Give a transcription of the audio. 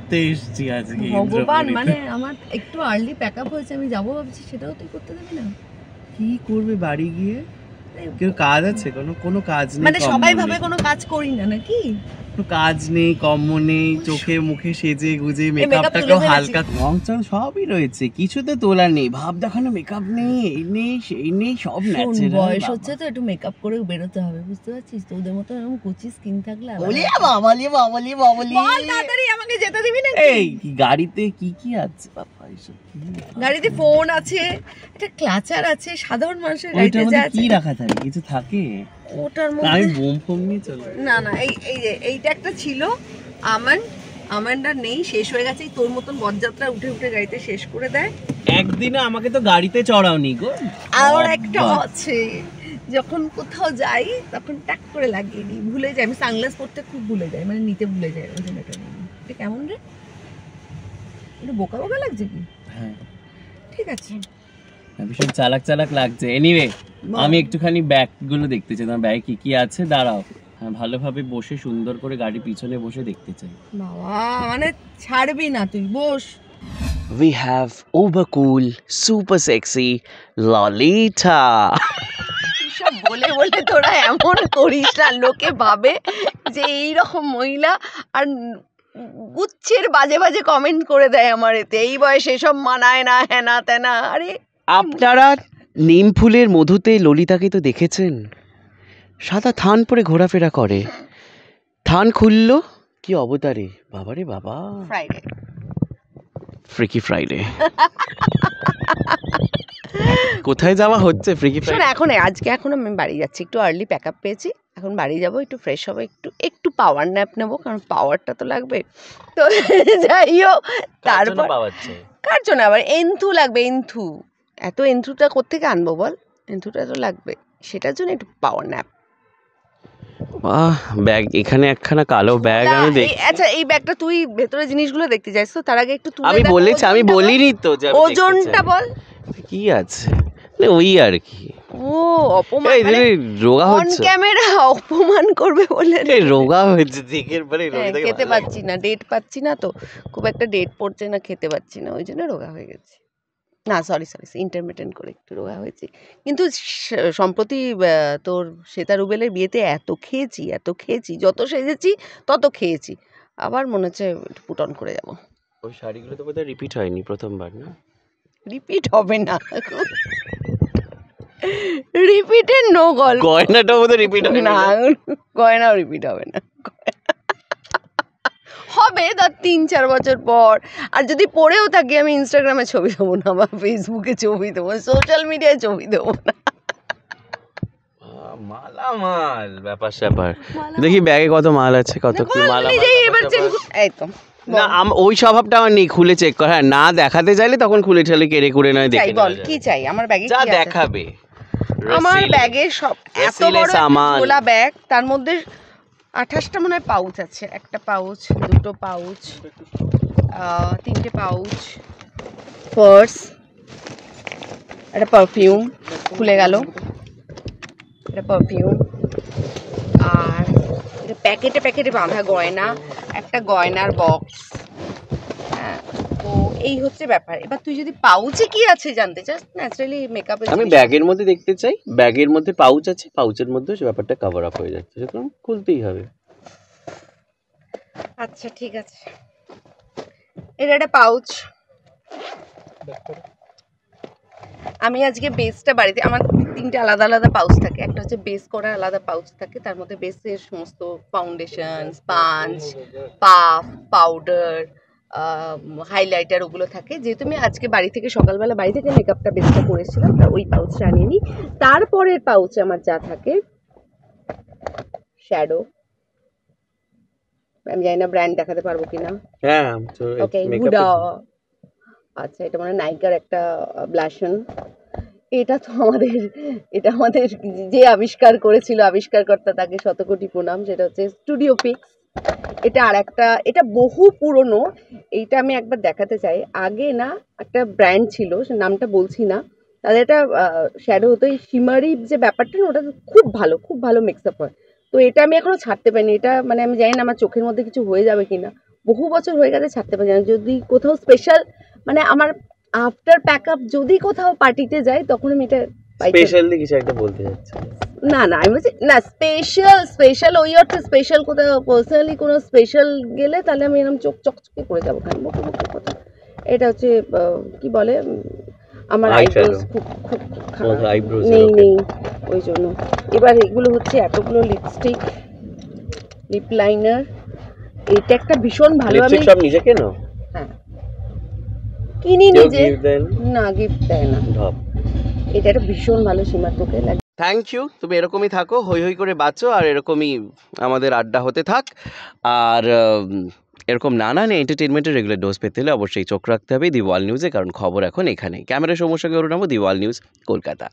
ঘুরতে এসেছি আজকে ভগবান, মানে আমার একটু আর্লি প্যাকআপ হয়েছে, আমি যাবো ভাবছি, সেটাও তুই করতে দেবি না? কি করবে বাড়ি গিয়ে? কেউ কাজ আছে? কোনো কাজ নেই? মানে সবাই ভাবে কোনো কাজ করি না নাকি? কাজ নেই, কম্ম নেই, চোখে মুখে সেজে গুজে মেকআপটাকেও হালকা, রং চং সবই রয়েছে, কিছু তো তোলা নেই, ভাব দেখানো মেকআপ নেই, এই নেই সেই নেই, সব ন্যাচারাল। বয়স হচ্ছে তো একটু মেকআপ করে বেরোতে হবে, বুঝতে পারছিস? তোদের মতো এরকম কুচি স্কিন থাকলে তাড়াতাড়ি আমাকে যেতে দিবি না? এই গাড়িতে কি কি আছে বাবা? এইসব গাড়িতে ফোন আছে, একটা ক্লাচার আছে, সাধারণ মানুষের গাড়িতে যা আছে। কি রাখা থাকে? কিছু থাকে ওটার মধ্যে? আমি বোম ফোম নিয়ে চলে না, এই যে এইটা একটা ছিল, আমানটা নেই, শেষ হয়ে গেছে। তোর মতন বরযাত্রা উঠে উঠে গাড়িতে শেষ করে দেয়। একদিনে আমাকে তো গাড়িতে চড়াওনি গো। আর একটা আছে, যখন কোথাও যাই তখন টাক করে লাগিয়ে নিই, ভুলে যাই। আমি সানগ্লাস পরতে খুব ভুলে যাই, মানে নিতে ভুলে যাই। ওই জন্য এটা কেমন রে? একটু বোকা বোকা লাগছে কি? হ্যাঁ ঠিক আছে, ভীষণ চালাক চালাক লাগছে। এনিওয়ে, আমি একটুখানি ব্যাগ গুলো দেখতে চাই, তোমার ব্যাগে কি কি আছে। দাঁড়াও, ভালোভাবে বসে সুন্দর করে গাড়ি পিছনে বসে দেখতে চাই। বাবা, মানে ছাড়বি না তুই, বস। We have uber cool, super sexy Lolita. সব বলে বলে তোরা এমন করিস না, লোকে ভাবে যে এইরকম মহিলা, আর গুচ্ছের বাজে বাজে কমেন্ট করে দেয় আমার এতে, এই বয়সে সব মানায় না, হ্যানা তেনা। আরে আপনারা নিম ফুলের মধুতে ললিতাকে তো দেখেছেন, সাদা থান পরে ঘোরাফেরা করে, থান খুললো কি অবতারে, বাবারে বাবা, ফ্রাইডে, ফ্রিকি ফ্রাইডে। কোথায় যাওয়া হচ্ছে ফ্রিকি ফ্রাইডে? এখন আমি বাড়ি যাচ্ছি, একটু আর্লি প্যাকআপ পেয়েছি, এখন বাড়ি যাবো, একটু ফ্রেশ হবো, একটু পাওয়ার ন্যাপ নেবো, কারণ পাওয়ারটা তো লাগবে। তো যাই হোক, তারপর কার জন্য আবার এন্থু লাগবে? এত এন্থুটা কোত্থেকে আনবো বল? এন্থুটা তো লাগবে, সেটার জন্য একটু পাওয়ার ন্যাপ। ব্যাগ এখানে একখানা কালো ব্যাগ আমি দেখি। আচ্ছা, এই ব্যাগটা তুই ভেতরে জিনিসগুলো দেখতে চাইছ তো, তার আগে একটু তুলে আমি বলেছি, আমি বলিনি তো যে ওজনটা বল কি আছে, ওই আর কি। ও অপমান, রোগা হচ্ছে, অন ক্যামেরা অপমান করবে বলে রোগা হচ্ছে, দিকের পরে খেতে পাচ্ছি না, ডেট পাচ্ছি না তো, খুব একটা ডেট পড়ছে না, খেতে পাচ্ছি না, ওই জন্য রোগা হয়ে গেছে। না সরি, ইন্টারমিটেন্ট করে একটু রোগা হয়েছে। কিন্তু সম্প্রতি তোর শ্বেতা রুবেলের বিয়েতে এত খেয়েছি, যত সেজেছি তত খেয়েছি, আবার মনে হচ্ছে একটু পুট অন করে যাবো। ওই শাড়িগুলো তো বোধহয় রিপিট হয়নি, প্রথমবার না? রিপিট হবে না, রিপিটের নো গল্প। গয়নাটা বোধহয় রিপিট হবে না, গয়নাও রিপিট হবে না, হবে তার 3-4 বছর পর। আর যদি পড়েও থাকি, আমি ইনস্টাগ্রামে ছবি দেবো না, বা ফেসবুকে ছবি দেবো, সোশ্যাল মিডিয়ায় ছবি দেবো না। মালামাল ব্যাপার স্যাপার দেখি, ব্যাগে কত মাল আছে, কত কি মাল। এই তো না, ওই স্বভাবটা আমার নেই, খুলে চেক কর। হ্যাঁ, না দেখাতে চাইলে তখন খুলে ঠেলে কেড়ে কুড়ে নয় দেখে বল কি চাই আমার ব্যাগে, যা দেখাবে। আমার ব্যাগে সব এত বড় খোলা ব্যাগ, তার মধ্যে 28টা মনে হয় পাউচ আছে, একটা পাউচ, দুটো পাউচ, 3টে পাউচ, পার্স, একটা পারফিউম খুলে গেল, একটা পারফিউম, আর প্যাকেটে প্যাকেটে বাঁধা গয়না, একটা গয়নার বক্স। হ্যাঁ, তো এই হচ্ছে ব্যাপার। এবার তুই যদি পাউচে কি আছে জানতে চাস, ন্যাচারালি মেকআপ, আমি ব্যাগের মধ্যে দেখতে চাই। ব্যাগের মধ্যে পাউচ আছে, পাউচের মধ্যে সে ব্যাপারটা কভার আপ হয়ে যাচ্ছে, সুতরাং খুলতেই হবে। আচ্ছা ঠিক আছে, এটা একটা পাউচ। আমি আজকে বেসটা বাড়িতে, আমার 3টে আলাদা আলাদা পাউচ থাকে, একটা হচ্ছে বেস করার আলাদা পাউচ থাকে, তার মধ্যে বেসের সমস্ত foundation, sponge, puff, powder, highlighter ওগুলো থাকে। যেহেতু আমি আজকে সকালবেলা বাড়ি থেকে মেকআপটা বেসটা করেছিলাম, তা ওই পাউচটা আনিয়ে নিই। তারপরের পাউচে আমার যা থাকে, শ্যাডো, আমি জানি না ব্র্যান্ড দেখাতে পারবো কিনা। হ্যাঁ, ওকে, হুডা। আচ্ছা, এটা মানে নাইকার একটা ব্লাশন। এটা আমাদের যে আবিষ্কার করেছিল, আবিষ্কারকর্তা, তাকে শতকোটি প্রণাম। সেটা হচ্ছে স্টুডিও পিক্স। এটা আর একটা, এটা বহু পুরনো, এইটা আমি একবার দেখাতে চাই। আগে না একটা ব্র্যান্ড ছিল, সে নামটা বলছি না, তাদের একটা শ্যাডো হতো, এই শিমারি যে ব্যাপারটা না, ওটা খুব ভালো মিক্স আপ হয়। তো এটা আমি এখনো ছাড়তে পারিনি। এটা মানে আমি জানি না আমার চোখের মধ্যে কিছু হয়ে যাবে কিনা, বহু বছর হয়ে গেছে ছাড়তে পারি না। যদি কোথাও স্পেশাল মানে আমার আফটার প্যাক আপ যদি কোথাও পার্টিতে যাই তখন আমি এটা স্পেশালি কিছু একটা বলতে যাচ্ছি। না না আমি বলছি না স্পেশাল ওই অর্থে স্পেশাল কোথাও পার্সোনালি কোনো স্পেশাল গেলে তাহলে আমি এরকম চোখ চকচকে করে যাবো কেন মুখে মুখে কথা। এটা হচ্ছে কি বলে আমার আইব্রোজ খুব খুব খারাপ নেই ওই জন্য। এবার এগুলো হচ্ছে এতগুলো লিপস্টিক, লিপ লাইনার, এটা একটা ভীষণ ভালো। আমি সব নিজে কেনো? হ্যাঁ কিনি নিজে, না গিফট দেয় না। এটা একটা ভীষণ ভালো সীমা, তোকে লাগে। থ্যাংক ইউ, তুমি এরকমই থাকো, হই হই করে বাঁচো, আর এরকমই আমাদের আড্ডা হতে থাক। আর এরকম নানান এন্টারটেনমেন্টের রেগুলার ডোজ পেতে হলে অবশ্যই চোখ রাখতে হবে দি ওয়ার্ল্ড নিউজে, কারণ খবর এখন এখানেই। ক্যামেরা সমস্যাকে অরুণ নামো, দি ওয়ার্ল্ড নিউজ, কলকাতা।